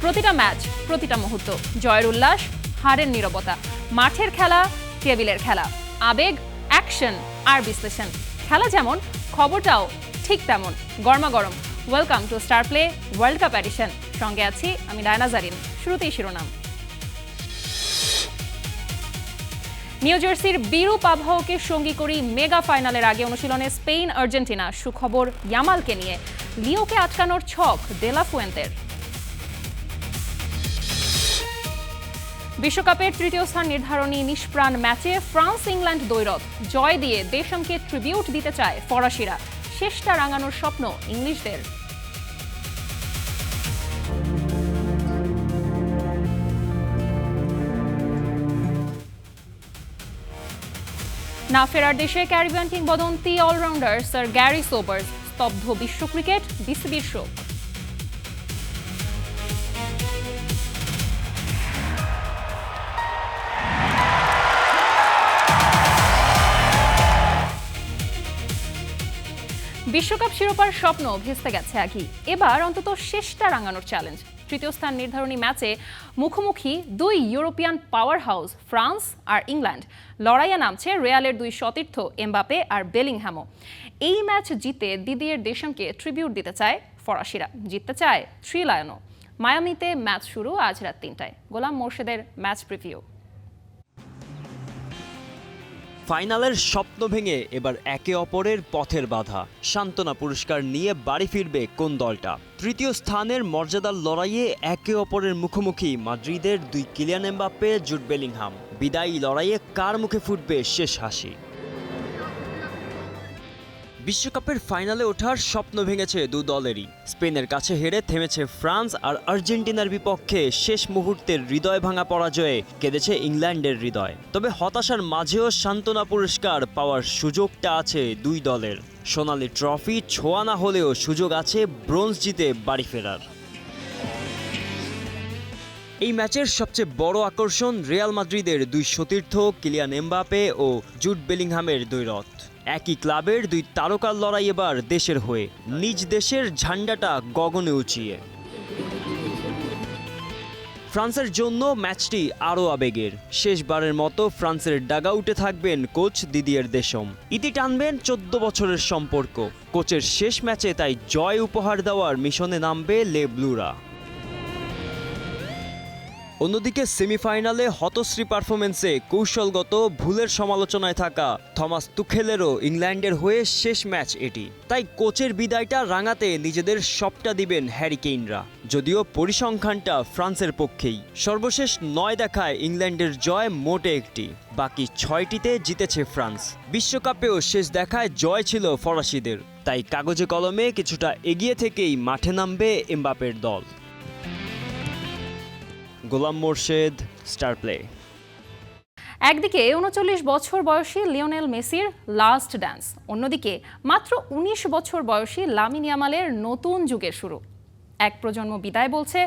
প্রতিটা ম্যাচ, প্রতিটা মুহূর্ত, জয়ের উল্লাস, হারের নীরবতা, মাঠের খেলা, টেবিলের খেলা, আবেগ, অ্যাকশন আর বিশ্লেষণ। খেলা যেমন, খবরটাও ঠিক তেমন গরমাগরম। Welcome to Star Play World Cup edition. সঙ্গে আছি আমি ডায়না জারিন। শুরুতেই শিরোনাম। নিউ জার্সির বিরূপ আবহাওয়াকে সঙ্গী করি মেগা ফাইনালের আগে অনুশীলনে স্পেন আর্জেন্টিনা। সুখবর ইয়ামালকে নিয়ে, লিওকে আটকানোর ছক দেলা ফুয়েন্তের। বিশ্বকাপের তৃতীয় স্থান নির্ধারণী নিষ্প্রাণ ম্যাচে ফ্রান্স ইংল্যান্ড দ্বৈরথ। জয় দিয়ে দেশমকে ট্রিবিউট দিতে চায় ফরাসিরা। শেষটা রাঙানোর স্বপ্ন ইংলিশদের। না ফেরার দেশে ক্যারিবিয়ান কিংবদন্তি অলরাউন্ডার স্যার গ্যারি সোবার্স। স্তব্ধ বিশ্ব ক্রিকেট, বিসিবির শোক। বিশ্বকাপ শিরোপার স্বপ্ন ভেস্তে গেছে একই। এবার অন্তত শেষটা রাঙানোর চ্যালেঞ্জ। তৃতীয় স্থান নির্ধারণী ম্যাচে মুখোমুখি দুই ইউরোপিয়ান পাওয়ার হাউস ফ্রান্স আর ইংল্যান্ড। লড়াইয়ে নামছে রিয়ালের দুই সতীর্থ এমবাপে আর বেলিংহ্যামও। এই ম্যাচ জিতে দিদিয়ের দেশমকে ট্রিবিউট দিতে চায় ফরাসিরা, জিততে চায় থ্রি লায়নও। মায়ামিতে ম্যাচ শুরু আজ রাত ৩টায়। গোলাম মোর্শেদের ম্যাচ প্রিভিউ। ফাইনালের স্বপ্ন ভেঙে এবার একে অপরের পথের বাধা। সান্ত্বনা পুরস্কার নিয়ে বাড়ি ফিরবে কোন দলটা? তৃতীয় স্থানের মর্যাদার লড়াইয়ে একে অপরের মুখোমুখি মাদ্রিদের দুই কিলিয়ান এমবাপ্পে, জুড বেলিংহাম। বিদায়ী লড়াইয়ে কার মুখে ফুটবে শেষ হাসি? বিশ্বকাপের ফাইনালে ওঠার স্বপ্ন ভেঙেছে দু দলেরই। স্পেনের কাছে হেরে থেমেছে ফ্রান্স, আর আর্জেন্টিনার বিপক্ষে শেষ মুহূর্তের হৃদয় ভাঙা পরাজয়ে কেঁদেছে ইংল্যান্ডের হৃদয়। তবে হতাশার মাঝেও সান্ত্বনা পুরস্কার পাওয়ার সুযোগটা আছে দুই দলের। সোনালি ট্রফি ছোঁয়া না হলেও সুযোগ আছে ব্রোঞ্জ জিতে বাড়ি ফেরার। এই ম্যাচের সবচেয়ে বড় আকর্ষণ রিয়াল মাদ্রিদের দুই সতীর্থ কিলিয়ান এমবাপে ও জুড বেলিংহামের দ্বৈরথ। একই ক্লাবের দুই তারকার লড়াই এবার দেশের হয়ে, নিজ দেশের ঝান্ডাটা গগনে উঁচিয়ে। ফ্রান্সের জন্য ম্যাচটি আরও আবেগের। শেষবারের মতো ফ্রান্সের ডাগআউটে থাকবেন কোচ দিদিয়ের দেশম। ইতি টানবেন 14 বছরের সম্পর্ক। কোচের শেষ ম্যাচে তাই জয় উপহার দেওয়ার মিশনে নামবে লে ব্লুরা। অন্যদিকে সেমিফাইনালে হতশ্রী পারফরমেন্সে কৌশলগত ভুলের সমালোচনায় থাকা থমাস তুখেলেরও ইংল্যান্ডের হয়ে শেষ ম্যাচ এটি। তাই কোচের বিদায়টা রাঙাতে নিজেদের সবটা দিবেন হ্যারি কেইনরা। যদিও পরিসংখ্যানটা ফ্রান্সের পক্ষেই। সর্বশেষ 9 দেখায় ইংল্যান্ডের জয় মোটে একটি, বাকি 6টিতে জিতেছে ফ্রান্স। বিশ্বকাপেও শেষ দেখায় জয় ছিল ফরাসিদের। তাই কাগজে কলমে কিছুটা এগিয়ে থেকেই মাঠে নামবে এমবাপের দল। গোলাম মোর্শেদ, স্টার প্লে। একদিকে 39 বছর বয়সী লিওনেল মেসির লাস্ট ড্যান্স, অন্যদিকে মাত্র 19 বছর বয়সী লামিন ইয়ামালের নতুন যুগের শুরু। এক প্রজন্ম বিদায় বলছে,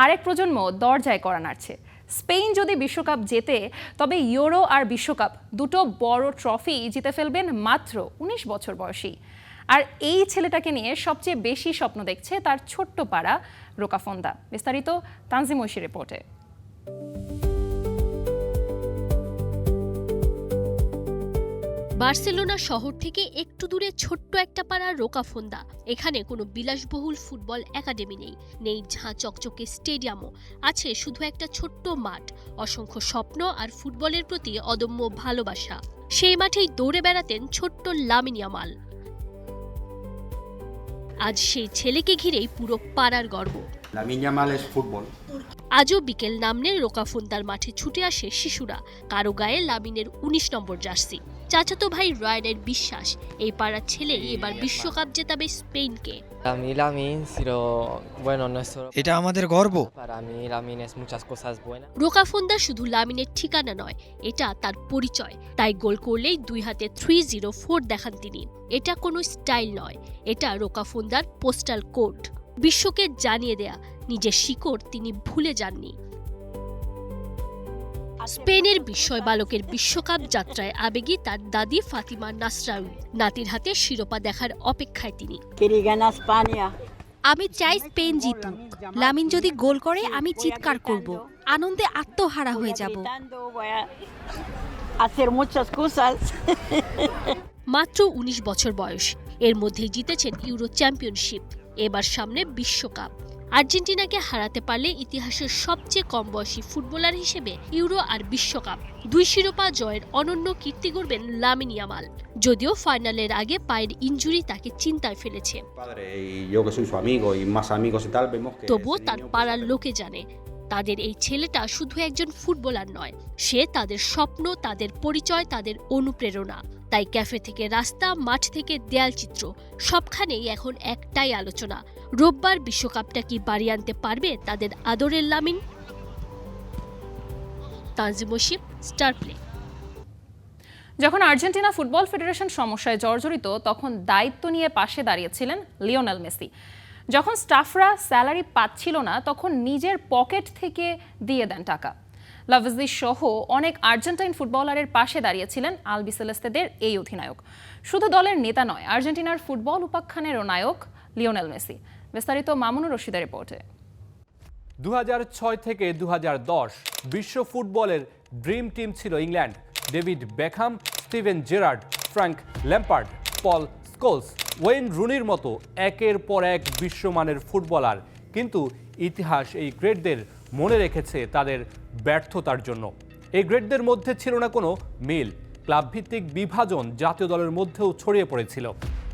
আরেক প্রজন্ম দরজায় কড়া নাড়ছে। স্পেন যদি বিশ্বকাপ জেতে, তবে ইউরো আর বিশ্বকাপ দুটো বড় ট্রফি জিতে ফেলবেন মাত্র 19 বছর বয়সী। আর এই ছেলেটাকে নিয়ে সবচেয়ে বেশি স্বপ্ন দেখছে তার ছোট্ট পাড়া রোকাফোন্দা। বিস্তারিত তানজিম ঐশীর রিপোর্টে। বার্সেলোনা শহর থেকে একটু দূরে ছোট্ট একটা পাড়া রোকাফোন্দা। এখানে কোনো বিলাসবহুল ফুটবল একাডেমি নেই, নেই ঝাঁ চকচকে স্টেডিয়ামও। আছে শুধু একটা ছোট্ট মাঠ, অসংখ্য স্বপ্ন আর ফুটবলের প্রতি অদম্য ভালোবাসা। সেই মাঠেই দৌড়ে বেড়াতেন ছোট্ট লামিন ইয়ামাল। আজ সেই ছেলেকে ঘিরেই পুরো পাড়ার গর্ব। Lamine Yamal es fútbol। আজও বিকেল নামলে রোকাফোন্দার মাঠে ছুটে আসে শিশুরা, কারো গায়ে লামিনের 19 নম্বর জার্সি। চাচাতো ভাই রায়ানের বিশ্বাস, এই পাড়ার ছেলে এবার বিশ্বকাপ জেতাবে স্পেনকে। এটা আমাদের গর্ব। রোকাফোন্দা শুধু লামিনের ঠিকানা নয়, এটা তার পরিচয়। তাই গোল করলেই দুই হাতে 304 দেখান তিনি। এটা কোনো স্টাইল নয়, এটা রোকাফোন্দার পোস্টাল কোড। বিশ্বকে জানিয়ে দেয়া নিজের শিকড় তিনি ভুলে যাননি। স্পেনের বিস্ময় বালকের বিশ্বকাপ যাত্রায় আবেগী তার দাদি ফাতিমা নাসরাউই। নাতির হাতে শিরোপা দেখার অপেক্ষায় তিনি। আমি চাই স্পেন জিতুক। লামিন যদি গোল করে আমি চিৎকার করব, আনন্দে আত্মহারা হয়ে যাব। মাত্র ১৯ বছর বয়স, এর মধ্যেই জিতেছেন ইউরো চ্যাম্পিয়নশিপ, এবার সামনে বিশ্বকাপ। আর্জেন্টিনাকে হারাতে পারলে ইতিহাসের সবচেয়ে কম বয়সী ফুটবলার হিসেবে ইউরো আর বিশ্বকাপ ২ শিরোপা জয়ের অনন্য কীর্তি গড়বেন লামিন ইয়ামাল। যদিও ফাইনালের আগে পায়ের ইনজুরি তাকে চিন্তায় ফেলেছে, তবুও তার পাড়ার লোকে জানে তাদের এই ছেলেটা শুধু একজন ফুটবলার নয়, সে তাদের স্বপ্ন, তাদের পরিচয়, তাদের অনুপ্রেরণা। তাই ক্যাফে থেকে রাস্তা, মাঠ থেকে দেয়ালচিত্র, সবখানেই এখন একটাই আলোচনা, রোববার বিশ্বকাপটা কি বাড়ি আনতে পারবে তাদের আদরের Lamine? Tanzim Osif, Star Play. যখন আর্জেন্টিনা ফুটবল ফেডারেশন সমস্যায় জর্জরিত তখন দায়িত্ব নিয়ে পাশে দাঁড়িয়েছিলেন লিওনেল মেসি। যখন স্টাফরা স্যালারি পাচ্ছিল না তখন নিজের পকেট থেকে দিয়ে দেন টাকা। লাভজি সহ অনেক আর্জেন্টাইন ফুটবলারের পাশে দাঁড়িয়েছিলেন আলবিসেলেস্তেদের এই অধিনায়ক। শুধু দলের নেতা নয়, আর্জেন্টিনার ফুটবল উপাখ্যানেরও নায়ক লিওনেল মেসি। বিস্তারিত মামুনুর রশিদের রিপোর্টে। ২০০৬ থেকে ২০১০ বিশ্ব ফুটবলের ড্রিম টিম ছিল England. David Beckham, Steven Gerrard, Frank Lampard, Paul Scholes, Wayne রুনির মতো একের পর এক বিশ্বমানের ফুটবলার। কিন্তু ইতিহাস এই গ্রেটদের মনে রেখেছে তাদের ব্যর্থতার জন্য। এই গ্রেটদের মধ্যে ছিল না কোনো মিল। ক্লাবভিত্তিক বিভাজন জাতীয় দলের মধ্যেও ছড়িয়ে পড়েছিল।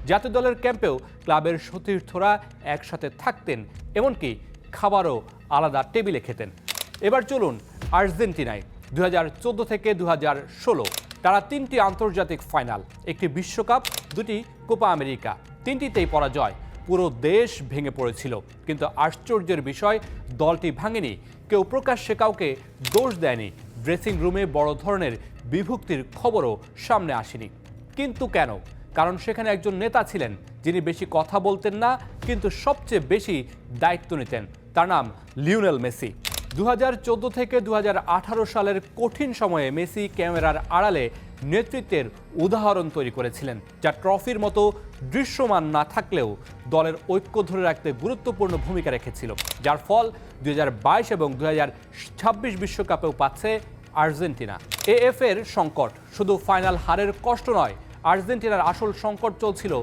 জাতীয় দলের ক্যাম্পেও ক্লাবের সতীর্থরা একসাথে থাকতেন, এমনকি খাবারও আলাদা টেবিলে খেতেন। এবার চলুন আর্জেন্টিনায়। ২০১৪ থেকে ২০১৬ তারা ৩টি আন্তর্জাতিক ফাইনাল, একটি বিশ্বকাপ, 2টি কোপা আমেরিকা, 3টিতেই পরাজয়। পুরো দেশ ভেঙে পড়েছিল। কিন্তু আশ্চর্যের বিষয়, দলটি ভাঙেনি। কেউ প্রকাশ্যে কাউকে দোষ দেয়নি। ড্রেসিং রুমে বড় ধরনের বিভক্তির খবরও সামনে আসেনি। কিন্তু কেন? কারণ সেখানে একজন নেতা ছিলেন যিনি বেশি কথা বলতেন না, কিন্তু সবচেয়ে বেশি দায়িত্ব নিতেন। তার নাম লিওনেল মেসি। ২০১৪ থেকে ২০১৮ সালের কঠিন সময়ে মেসি ক্যামেরার আড়ালে নেতৃত্বের উদাহরণ তৈরি করেছিলেন, যা ট্রফির মতো দৃশ্যমান না থাকলেও দলের ঐক্য ধরে রাখতে গুরুত্বপূর্ণ ভূমিকা রেখেছিল, যার ফল ২০২২ এবং ২০২৬ বিশ্বকাপেও পাচ্ছে আর্জেন্টিনা। এএফ এর সংকট শুধু ফাইনাল হারের কষ্ট নয়, আর্জেন্টিনার আসল সংকট চলছিল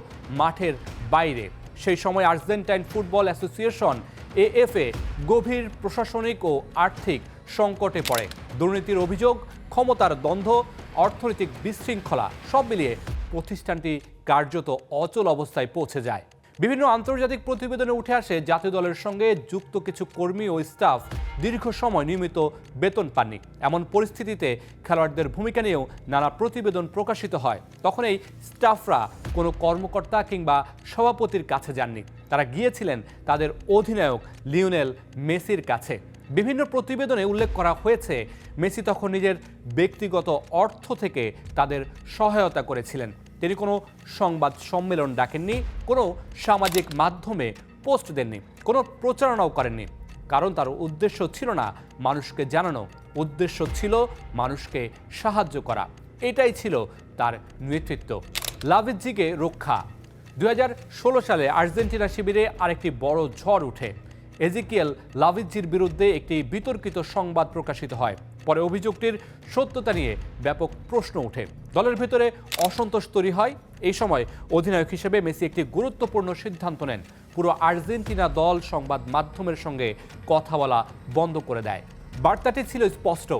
মাঠের বাইরে। সেই সময় আর্জেন্টাইন ফুটবল অ্যাসোসিয়েশন এএফএ গভীর প্রশাসনিক ও আর্থিক সংকটে পড়ে। দুর্নীতির অভিযোগ, ক্ষমতার দ্বন্দ্ব, অর্থনৈতিক বিশৃঙ্খলা সব মিলিয়ে প্রতিষ্ঠানটি কার্যত অচল অবস্থায় পৌঁছে যায়। বিভিন্ন আন্তর্জাতিক প্রতিবেদনে উঠে আসে জাতীয় দলের সঙ্গে যুক্ত কিছু কর্মী ও স্টাফ দীর্ঘ সময় নিয়মিত বেতন পাননি। এমন পরিস্থিতিতে খেলোয়াড়দের ভূমিকা নিয়েও নানা প্রতিবেদন প্রকাশিত হয়। তখন এই স্টাফরা কোনো কর্মকর্তা কিংবা সভাপতির কাছে যাননি, তারা গিয়েছিলেন তাদের অধিনায়ক লিওনেল মেসির কাছে। বিভিন্ন প্রতিবেদনে উল্লেখ করা হয়েছে মেসি তখন নিজের ব্যক্তিগত অর্থ থেকে তাদের সহায়তা করেছিলেন। তিনি কোনো সংবাদ সম্মেলন ডাকেননি, কোনো সামাজিক মাধ্যমে পোস্ট দেননি, কোনো প্রচারণাও করেননি। কারণ তার উদ্দেশ্য ছিল না মানুষকে জানানো, উদ্দেশ্য ছিল মানুষকে সাহায্য করা। এটাই ছিল তার নেতৃত্ব। লাভিজ্জিকে রক্ষা। ২০১৬ সালে আর্জেন্টিনা শিবিরে আরেকটি বড় ঝড় উঠে। এজিকিয়েল লাভিজ্জির বিরুদ্ধে একটি বিতর্কিত সংবাদ প্রকাশিত হয়। পরে অভিযোগটির সত্যতা নিয়ে ব্যাপক প্রশ্ন ওঠে, দলের ভেতরে অসন্তোষ তৈরি হয়। এই সময় অধিনায়ক হিসেবে মেসি একটি গুরুত্বপূর্ণ সিদ্ধান্ত নেন। পুরো আর্জেন্টিনা দল সংবাদ মাধ্যমের সঙ্গে কথা বলা বন্ধ করে দেয়। বার্তাটি ছিল স্পষ্ট,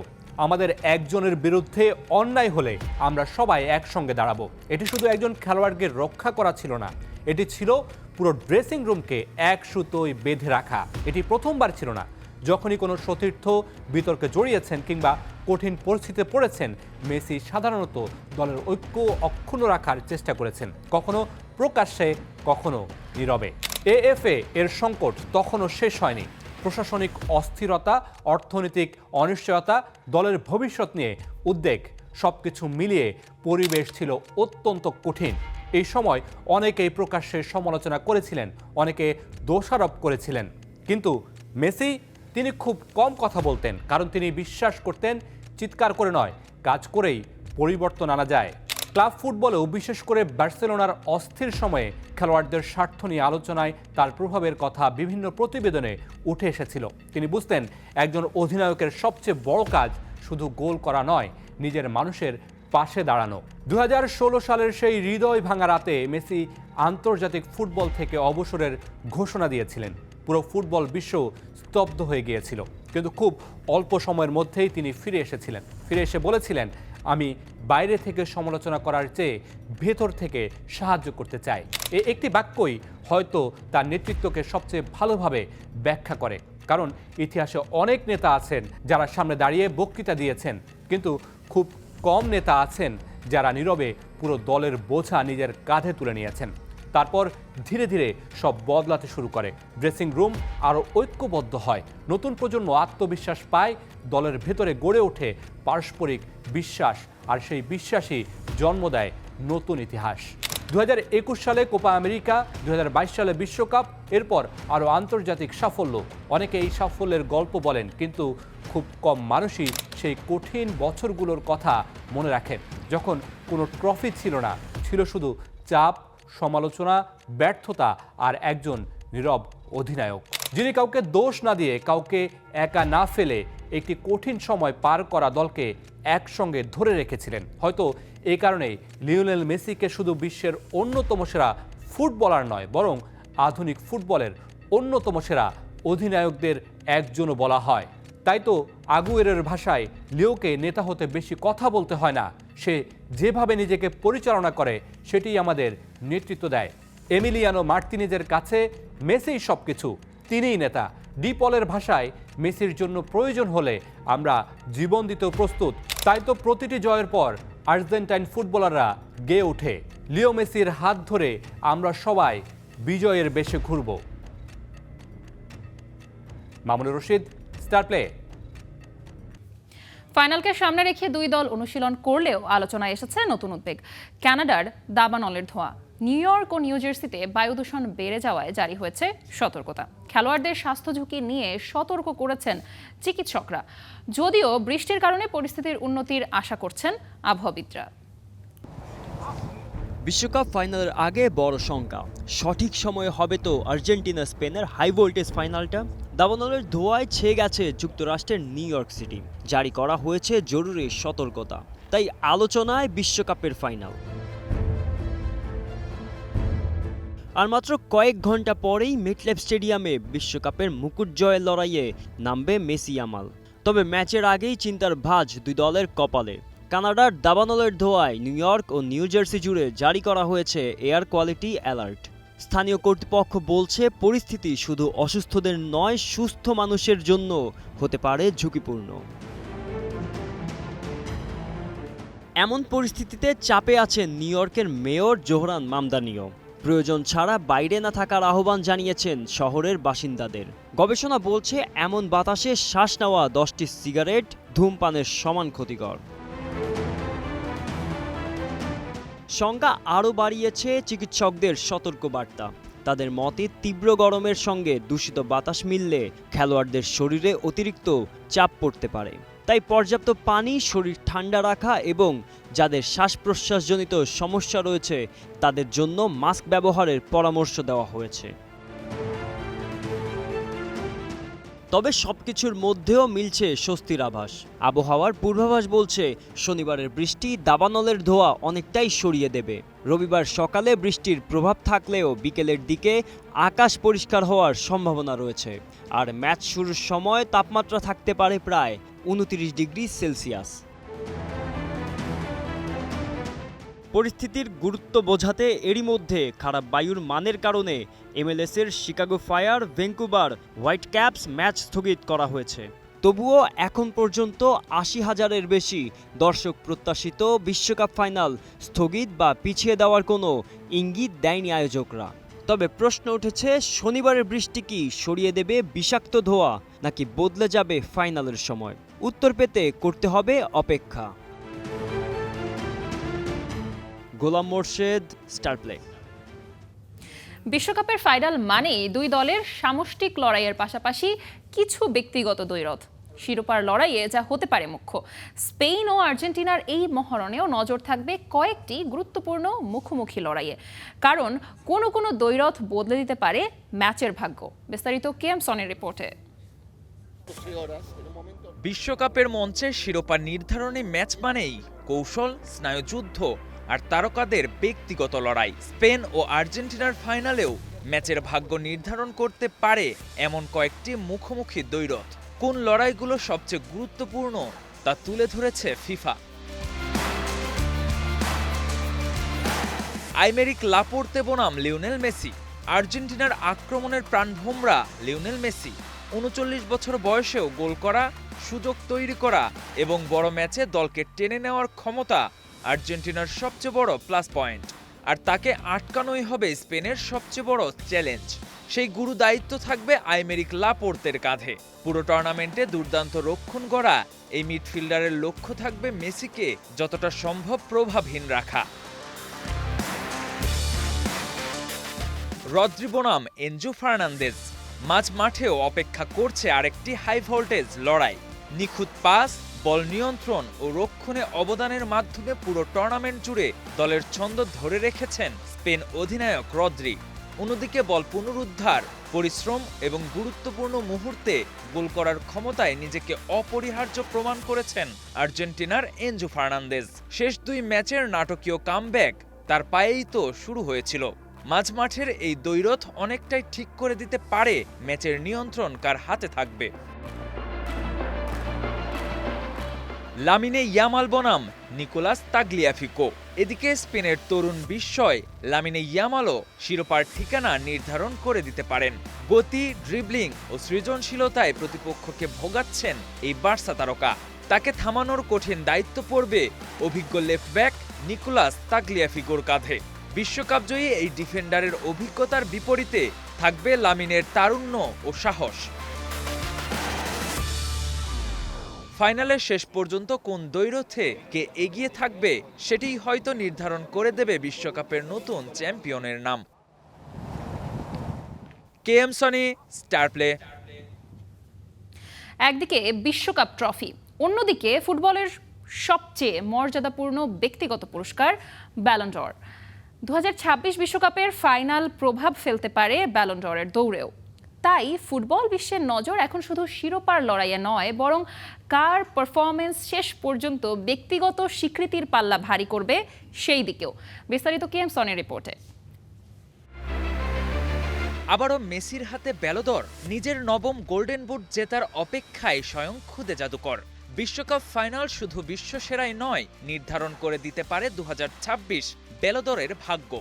আমাদের একজনের বিরুদ্ধে অন্যায় হলে আমরা সবাই একসঙ্গে দাঁড়াবো। এটি শুধু একজন খেলোয়াড়কে রক্ষা করা ছিল না, এটি ছিল পুরো ড্রেসিং রুমকে এক সুতোয় বেঁধে রাখা। এটি প্রথমবার ছিল না। যখনই কোনো সতীর্থ বিতর্কে জড়িয়েছেন কিংবা কঠিন পরিস্থিতিতে পড়েছেন, মেসি সাধারণত দলের ঐক্য অক্ষুণ্ণ রাখার চেষ্টা করেছেন, কখনো প্রকাশ্যে, কখনো নীরবে। এএফএ এর সংকট তখনও শেষ হয়নি। প্রশাসনিক অস্থিরতা, অর্থনৈতিক অনিশ্চয়তা, দলের ভবিষ্যৎ নিয়ে উদ্বেগ, সবকিছু মিলিয়ে পরিবেশ ছিল অত্যন্ত কঠিন। এই সময় অনেকেই প্রকাশ্যে সমালোচনা করেছিলেন, অনেকে দোষারোপ করেছিলেন। কিন্তু মেসি, তিনি খুব কম কথা বলতেন, কারণ তিনি বিশ্বাস করতেন চিৎকার করে নয়, কাজ করেই পরিবর্তন আনা যায়। ক্লাব ফুটবলেও বিশেষ করে বার্সেলোনার অস্থির সময়ে খেলোয়াড়দের স্বার্থ নিয়ে আলোচনায় তার প্রভাবের কথা বিভিন্ন প্রতিবেদনে উঠে এসেছিল। তিনি বুঝতেন একজন অধিনায়কের সবচেয়ে বড় কাজ শুধু গোল করা নয়, নিজের মানুষের পাশে দাঁড়ানো। 2016 সালের সেই হৃদয় ভাঙা রাতে মেসি আন্তর্জাতিক ফুটবল থেকে অবসরের ঘোষণা দিয়েছিলেন। পুরো ফুটবল বিশ্ব স্তব্ধ হয়ে গিয়েছিল, কিন্তু খুব অল্প সময়ের মধ্যেই তিনি ফিরে এসেছিলেন। ফিরে এসে বলেছিলেন, আমি বাইরে থেকে সমালোচনা করার চেয়ে ভেতর থেকে সাহায্য করতে চাই। এই একটি বাক্যই হয়তো তার নেতৃত্বকে সবচেয়ে ভালোভাবে ব্যাখ্যা করে। কারণ ইতিহাসে অনেক নেতা আছেন যারা সামনে দাঁড়িয়ে বক্তৃতা দিয়েছেন, কিন্তু খুব কম নেতা আছেন যারা নীরবে পুরো দলের বোঝা নিজের কাঁধে তুলে নিয়েছেন। তারপর ধীরে ধীরে সব বদলাতে শুরু করে, ড্রেসিং রুম আরও ঐক্যবদ্ধ হয়, নতুন প্রজন্ম আত্মবিশ্বাস পায়, দলের ভেতরে গড়ে ওঠে পারস্পরিক বিশ্বাস, আর সেই বিশ্বাসই জন্ম দেয় নতুন ইতিহাস। 2021 সালে কোপা আমেরিকা, 2022 সালে বিশ্বকাপ, এরপর আরও আন্তর্জাতিক সাফল্য। অনেকে এই সাফল্যের গল্প বলেন, কিন্তু খুব কম মানুষই সেই কঠিন বছরগুলোর কথা মনে রাখেন, যখন কোনো ট্রফি ছিল না, ছিল শুধু চাপ, সমালোচনা, ব্যর্থতা আর একজন নীরব অধিনায়ক, যিনি কাউকে দোষ না দিয়ে, কাউকে একা না ফেলে একটি কঠিন সময় পার করা দলকে একসঙ্গে ধরে রেখেছিলেন। হয়তো এই কারণেই লিওনেল মেসিকে শুধু বিশ্বের অন্যতম সেরা ফুটবলার নয়, বরং আধুনিক ফুটবলের অন্যতম সেরা অধিনায়কদের একজনও বলা হয়। তাই তো আগুয়েরের ভাষায়, লিওকে নেতা হতে বেশি কথা বলতে হয় না, সে যেভাবে নিজেকে পরিচালনা করে সেটিই আমাদের নেতৃত্ব দেয়। এমিলিয়ানো মার্তিনেজের কাছে মেসিই সবকিছু, তিনিই নেতা। ডি পলের ভাষায়, মেসির জন্য প্রয়োজন হলে আমরা জীবন দিতেও প্রস্তুত। তাই তো প্রতিটি জয়ের পর আর্জেন্টাইন ফুটবলাররা গেয়ে ওঠে, লিও মেসির হাত ধরে আমরা সবাই বিজয়ের বেশে ঘুরব। Mamunur Rashid, Star Play. ফাইনালকে সামনে রেখে দুই দল অনুশীলন করলেও আলোচনায় এসেছে নতুন উদ্বেগ, কানাডার দাবানলের ধোঁয়া। নিউ ইয়র্ক ও নিউ জার্সিতে বায়ু দূষণ বেড়ে যাওয়ায় জারি হয়েছে সতর্কতা। খেলোয়াড়দের স্বাস্থ্য ঝুঁকি নিয়ে সতর্ক করেছেন চিকিৎসকরা, যদিও বৃষ্টির কারণে পরিস্থিতির উন্নতির আশা করছেন আবহাওয়াবিদরা। বিশ্বকাপ ফাইনালের আগে বড় শঙ্কা, সঠিক সময়ে হবে তো আর্জেন্টিনা স্পেনের হাই ভোল্টেজ ফাইনালটা? দাবানলের ধোঁয়ায় ছেয়ে গেছে যুক্তরাষ্ট্রের নিউ ইয়র্ক সিটি, জারি করা হয়েছে জরুরি সতর্কতা। তাই আলোচনায় বিশ্বকাপের ফাইনাল। আর মাত্র কয়েক ঘন্টা পরেই মেটলাইফ স্টেডিয়ামে বিশ্বকাপের মুকুট জয়ের লড়াইয়ে নামবে মেসি ইয়ামাল। তবে ম্যাচের আগেই চিন্তার ভাঁজ দুই দলের কপালে। কানাডার দাবানলের ধোঁয়ায় নিউ ইয়র্ক ও নিউ জার্সি জুড়ে জারি করা হয়েছে এয়ার কোয়ালিটি অ্যালার্ট। স্থানীয় কর্তৃপক্ষ বলছে পরিস্থিতি শুধু অসুস্থদের নয়, সুস্থ মানুষের জন্য হতে পারে ঝুঁকিপূর্ণ। এমন পরিস্থিতিতে চাপে আছেন নিউ ইয়র্কের মেয়র জোহরান মামদানিও। প্রয়োজন ছাড়া বাইরে না থাকার আহ্বান জানিয়েছেন শহরের বাসিন্দাদের। গবেষণা বলছে এমন বাতাসে শ্বাস নেওয়া 10টি সিগারেট ধূমপানের সমান ক্ষতিকর। সংখ্যা আরও বাড়িয়েছে চিকিৎসকদের সতর্কবার্তা। তাদের মতে তীব্র গরমের সঙ্গে দূষিত বাতাস মিললে খেলোয়াড়দের শরীরে অতিরিক্ত চাপ পড়তে পারে। তাই পর্যাপ্ত পানি, শরীর ঠান্ডা রাখা এবং যাদের শ্বাস প্রশ্বাসজনিত সমস্যা রয়েছে তাদের জন্য মাস্ক ব্যবহারের পরামর্শ দেওয়া হয়েছে। তবে সবকিছুর মধ্যেও মিলছে স্বস্তির আভাস। আবহাওয়ার পূর্বাভাস বলছে শনিবারের বৃষ্টি দাবানলের ধোঁয়া অনেকটাই সরিয়ে দেবে। রবিবার সকালে বৃষ্টির প্রভাব থাকলেও বিকেলের দিকে আকাশ পরিষ্কার হওয়ার সম্ভাবনা রয়েছে। আর ম্যাচ শুরুর সময় তাপমাত্রা থাকতে পারে প্রায় 29 ডিগ্রি সেলসিয়াস। পরিস্থিতির গুরুত্ব বোঝাতে এরই মধ্যে খারাপ বায়ুর মানের কারণে MLS-এর Chicago Fire, Vancouver Whitecaps match স্থগিত করা হয়েছে। তবুও এখন পর্যন্ত 80,000-এর বেশি দর্শক প্রত্যাশিত বিশ্বকাপ ফাইনাল স্থগিত বা পিছিয়ে দেওয়ার কোনো ইঙ্গিত দেয়নি আয়োজকরা। তবে প্রশ্ন উঠেছে, শনিবারের বৃষ্টি কি সরিয়ে দেবে বিষাক্ত ধোঁয়া, নাকি বদলে যাবে ফাইনালের সময়? উত্তর পেতে করতে হবে অপেক্ষা। গোলাম মোর্শেদ, স্টার প্লে। বিশ্বকাপের ফাইনাল মানেই দুই দলের সামষ্টিক লড়াইয়ের পাশাপাশি কিছু ব্যক্তিগত দ্বৈরথ। শিরোপার লড়াইয়ে যা হতে পারে মুখ্য। স্পেন ও আর্জেন্টিনার এই মহারণেও নজর থাকবে কয়েকটি গুরুত্বপূর্ণ মুখোমুখি লড়াইয়ে, কারণ কোনো কোনো দ্বৈরথ বদলে দিতে পারে ম্যাচের ভাগ্য। বিস্তারিত কেএম সনের রিপোর্টে। বিশ্বকাপের মঞ্চে শিরোপা নির্ধারণী ম্যাচ মানেই কৌশল, স্নায়ুযুদ্ধ আর তারকাদের ব্যক্তিগত লড়াই। স্পেন ও আর্জেন্টিনার ফাইনালেও ম্যাচের ভাগ্য নির্ধারণ করতে পারে এমন কয়েকটি মুখোমুখি দ্বৈরথ। কোন লড়াইগুলো সবচেয়ে গুরুত্বপূর্ণ তা তুলে ধরেছে ফিফা। আইমেরিক লাপোর্তে বনাম লিওনেল মেসি। আর্জেন্টিনার আক্রমণের প্রাণভোমরা লিওনেল মেসি ৩৯ বছর বয়সেও গোল করা, সুযোগ তৈরি করা এবং বড় ম্যাচে দলকে টেনে নেওয়ার ক্ষমতা আর্জেন্টিনার সবচেয়ে বড় প্লাস পয়েন্ট। আর তাকে আটকানোই হবে স্পেনের সবচেয়ে বড় চ্যালেঞ্জ। সেই গুরু দায়িত্ব থাকবে আইমেরিক লাপোর্তের কাঁধে। পুরো টুর্নামেন্টে দুর্দান্ত রক্ষণ গড়া এই মিডফিল্ডারের লক্ষ্য থাকবে মেসিকে যতটা সম্ভব প্রভাবহীন রাখা। রদ্রি বনাম এনজো ফার্নান্দেজ। মাঝ মাঠেও অপেক্ষা করছে আরেকটি হাই ভোল্টেজ লড়াই। নিখুঁত পাস, বল নিয়ন্ত্রণ ও রক্ষণে অবদানের মাধ্যমে পুরো টুর্নামেন্ট জুড়ে দলের ছন্দ ধরে রেখেছেন স্পেন অধিনায়ক রদ্রি। অন্যদিকে বল পুনরুদ্ধার, পরিশ্রম এবং গুরুত্বপূর্ণ মুহূর্তে গোল করার ক্ষমতায় নিজেকে অপরিহার্য প্রমাণ করেছেন আর্জেন্টিনার এনজো ফার্নান্দেজ। শেষ দুই ম্যাচের নাটকীয় কামব্যাক তার পায়েই তো শুরু হয়েছিল। মাঝমাঠের এই দ্বৈরথ অনেকটাই ঠিক করে দিতে পারে ম্যাচের নিয়ন্ত্রণ কার হাতে থাকবে। লামিনে ইয়ামাল বনাম নিকোলাস তাগলিয়াফিকো। এদিকে স্পেনের তরুণ বিস্ময় লামিনে ইয়ামালও শিরোপার ঠিকানা নির্ধারণ করে দিতে পারেন। গতি, ড্রিবলিং ও সৃজনশীলতায় প্রতিপক্ষকে ভোগাচ্ছেন এই বার্সা তারকা। তাকে থামানোর কঠিন দায়িত্ব পড়বে অভিজ্ঞ লেফট ব্যাক নিকোলাস তাগলিয়াফিকোর কাঁধে। বিশ্বকাপজয়ী এই ডিফেন্ডারের অভিজ্ঞতার বিপরীতে থাকবে লামিনের তারুণ্য ও সাহস। ফাইনালের শেষ পর্যন্ত কোন দ্বৈরথে কে এগিয়ে থাকবে সেটিই হয়তো নির্ধারণ করে দেবে বিশ্বকাপের নতুন চ্যাম্পিয়নের নাম। KM Sony, star play. একদিকে বিশ্বকাপ ট্রফি, অন্যদিকে ফুটবলের সবচেয়ে মর্যাদাপূর্ণ ব্যক্তিগত পুরস্কার ব্যালন ড'র। 2026 বিশ্বকাপের ফাইনাল প্রভাব ফেলতে পারে ব্যালন ড'রের দৌড়েও। তাই ফুটবল বিশ্বের নজর এখন শুধু শিরোপার লড়াইয়ে নয়, বরং কার পারফরমেন্স শেষ পর্যন্ত ব্যক্তিগত স্বীকৃতির পাল্লা ভারী করবে সেই দিকেও। বিস্তারিত কেএম সনের রিপোর্টে। আবারও মেসির হাতে ব্যালন ড'র, নিজের নবম গোল্ডেন বুট জেতার অপেক্ষায় স্বয়ং খুদে জাদুকর। বিশ্বকাপ ফাইনাল শুধু বিশ্বসেরাই নয়, নির্ধারণ করে দিতে পারে 2026 ব্যালন ড'রের ভাগ্য।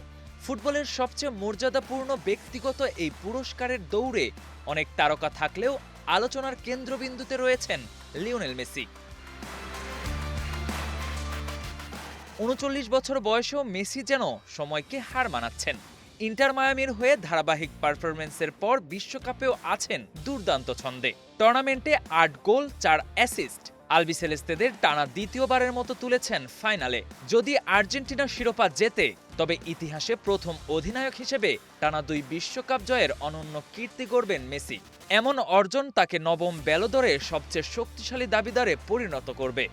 ফুটবলের সবচেয়ে মর্যাদাপূর্ণ ব্যক্তিগত এই পুরস্কারের দৌড়ে অনেক তারকা থাকলেও আলোচনার কেন্দ্রবিন্দুতে রয়েছেন লিওনেল মেসি। 39 বছর বয়সেও মেসি যেন সময়কে হার মানাচ্ছেন। ইন্টার মায়ামির হয়ে ধারাবাহিক পারফরমেন্সের পর বিশ্বকাপেও আছেন দুর্দান্ত ছন্দে। টুর্নামেন্টে 8 গোল 4 অ্যাসিস্ট আলবিসেলেস্তেদের টানা দ্বিতীয়বারের মতো তুলেছেন ফাইনালে। যদি আর্জেন্টিনা শিরোপা জেতে, তবে ইতিহাসে প্রথম অধিনায়ক হিসেবে টানা 2 বিশ্বকাপ জয়ের অনন্য কীর্তি গড়বেন মেসি। এমন অর্জন তাকে নবম ব্যালন ড'রের সবচেয়ে শক্তিশালী দাবিদারে পরিণত করবে।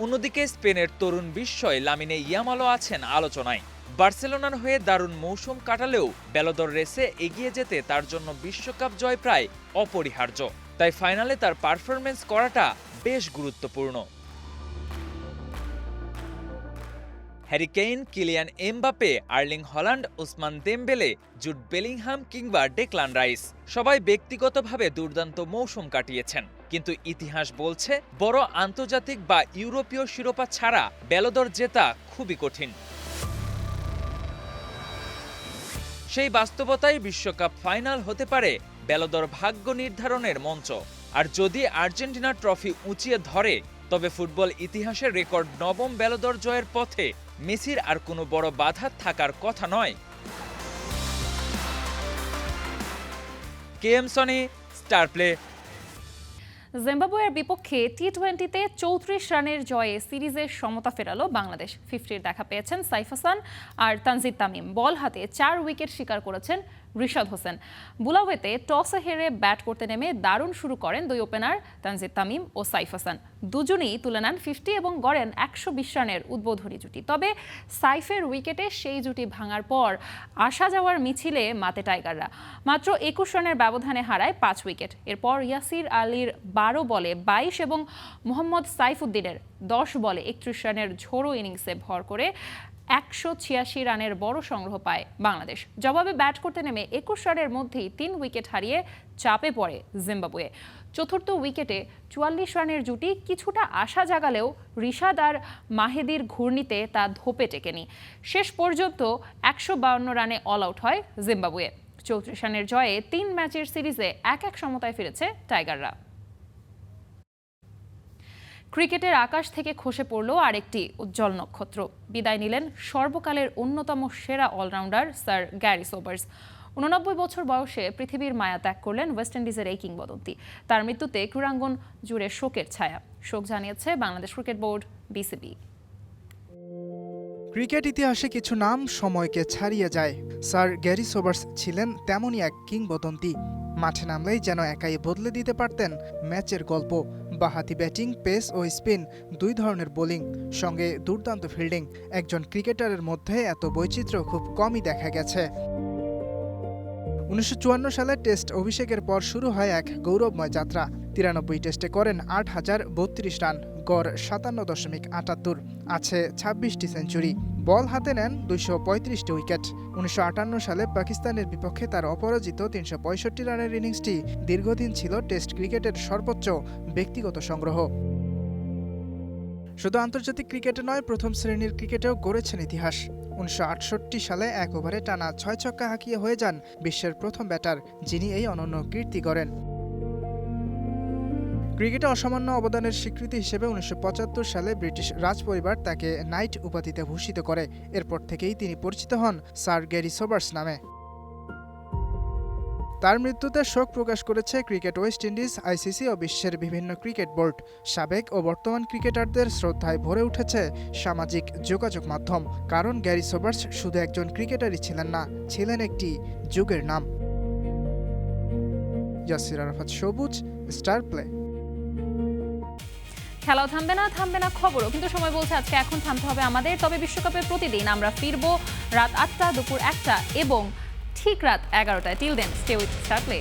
অন্যদিকে স্পেনের তরুণ বিস্ময় লামিনে ইয়ামালও আছেন আলোচনায়। বার্সেলোনার হয়ে দারুণ মৌসুম কাটালেও ব্যালন ড'র রেসে এগিয়ে যেতে তার জন্য বিশ্বকাপ জয় প্রায় অপরিহার্য। তাই ফাইনালে তার পারফরমেন্স করাটা বেশ গুরুত্বপূর্ণ। Harry Kane, Kylian Mbappe, Erling Haaland, Osman দেমবেলে, Jude Bellingham কিংবা ডেক্লান রাইস সবাই ব্যক্তিগতভাবে দুর্দান্ত মৌসুম কাটিয়েছেন। কিন্তু ইতিহাস বলছে বড় আন্তর্জাতিক বা ইউরোপীয় শিরোপা ছাড়া ব্যালন ড'র জেতা খুবই কঠিন। সেই বাস্তবতায় বিশ্বকাপ ফাইনাল হতে পারে ব্যালন ড'র ভাগ্য নির্ধারণের মঞ্চ। আর যদি আর্জেন্টিনা ট্রফি উঁচিয়ে ধরে, তবে ফুটবল ইতিহাসের রেকর্ড নবম ব্যালন ড'র জয়ের পথে মেসির আর কোনো বড় বাধা থাকার কথা নয়। KM Sony, star play. জিম্বাবুয়ের বিপক্ষে টি-20তে 34 রানের জয়ে সিরিজের সমতা ফেরালো বাংলাদেশ। 50-র দেখা পেয়েছেন সাইফ হাসান আর তানজিদ তামিম। বল হাতে 4 উইকেট শিকার করেছেন রিশাদ হোসেন। বুলাওয়েতে টসে হেরে ব্যাট করতে নেমে দারুণ শুরু করেন দুই ওপেনার তানজিদ তামিম ও সাইফ হাসান। দুজনেই তুলে নেন 50 এবং গড়েন 120 রানের উদ্বোধনী জুটি। তবে সাইফের উইকেটে সেই জুটি ভাঙার পর আসা যাওয়ার মিছিলে মাতে টাইগাররা। মাত্র 21 রানের ব্যবধানে হারায় 5 উইকেট। এরপর ইয়াসির আলীর 12 বলে 22 এবং মোহাম্মদ সাইফুদ্দিনের 10 বলে 31 রানের ঝোড়ো ইনিংসে ভর করে 186 রানের বড় সংগ্রহ পায় বাংলাদেশ। জবাবে ব্যাট করতে নেমে 21 রানের মধ্যেই 3 উইকেট হারিয়ে চাপে পড়ে জিম্বাবুয়ে। চতুর্থ উইকেটে 44 রানের জুটি কিছুটা আশা জাগালেও রিশাদ আর মাহেদির ঘূর্ণিতে তা ধোপে টেকেনি। শেষ পর্যন্ত 152 রানে অল আউট হয় জিম্বাবুয়ে। 34 রানের জয়ে 3 ম্যাচের সিরিজে 1-1 সমতায় ফিরেছে টাইগাররা। ক্রিকেটের আকাশ থেকে খসে পড়ল আরেকটি উজ্জ্বল নক্ষত্র। বিদায় নিলেন সর্বকালের অন্যতম সেরা অলরাউন্ডার স্যার গ্যারি সোবার্স। 89 বছর বয়সে পৃথিবীর মায়া ত্যাগ করলেন ওয়েস্ট ইন্ডিজের এই কিংবদন্তি। তার মৃত্যুতে ক্রীড়াঙ্গন জুড়ে শোকের ছায়া। শোক জানিয়েছে Bangladesh cricket board, BCB. Cricket ইতিহাসে কিছু নাম সময়কে ছাড়িয়ে যায়। স্যার গ্যারি সোবার্স ছিলেন তেমনই এক কিংবদন্তি। মাঠে নামলেই যেন একাই বদলে দিতে পারতেন ম্যাচের গল্প। বাঁহাতি ব্যাটিং, পেস ও স্পিন, 2 ধরনের বোলিং, সঙ্গে দুর্দান্ত ফিল্ডিং। একজন ক্রিকেটারের মধ্যে এত বৈচিত্র্য খুব কমই দেখা গেছে। 1954 সালে টেস্ট অভিষেকের পর শুরু হয় এক গৌরবময় যাত্রা। 93 টেস্টে করেন 8,032 রান, গড় 57.78, আছে 26টি সেঞ্চুরি। বল হাতে নেন 235টি উইকেট। 1958 সালে পাকিস্তানের বিপক্ষে তার অপরাজিত 365 রানের ইনিংসটি দীর্ঘদিন ছিল টেস্ট ক্রিকেটের সর্বোচ্চ ব্যক্তিগত সংগ্রহ। শুধু আন্তর্জাতিক ক্রিকেটে নয়, প্রথম শ্রেণীর ক্রিকেটেও গড়েছেন ইতিহাস। 1968 সালে 1 ওভারে টানা 6 ছক্কা হাঁকিয়ে হয়ে যান বিশ্বের প্রথম ব্যাটার, যিনি এই অনন্য কীর্তি গড়েন। ক্রিকেটে অসামান্য অবদানের স্বীকৃতি হিসেবে 1975 সালে ব্রিটিশ রাজপরিবার তাকে নাইট উপাধিতে ভূষিত করে। এরপর থেকেই তিনি পরিচিত হন স্যার গ্যারি সোবার্স নামে। তার মৃত্যুতে শোক প্রকাশ করেছে ক্রিকেট ওয়েস্ট ইন্ডিজ, আইসিসি ও বিশ্বের বিভিন্ন ক্রিকেট বোর্ড। সাবেক ও বর্তমান ক্রিকেটারদের শ্রদ্ধায় ভরে উঠেছে সামাজিক যোগাযোগ মাধ্যম। কারণ গ্যারি সোবার্স শুধু একজন ক্রিকেটারই ছিলেন না, ছিলেন একটি যুগের নাম। ইয়াসির আরাফাত সবুজ, স্টার প্লে। খেলাও থামবে না খবরও, কিন্তু সময় বলছে আজকে এখন থামতে হবে আমাদের। তবে বিশ্বকাপের প্রতিদিন আমরা ফিরবো রাত 8টা, দুপুর 1টা এবং ঠিক রাত 11টায়। Till then, stay with Star play.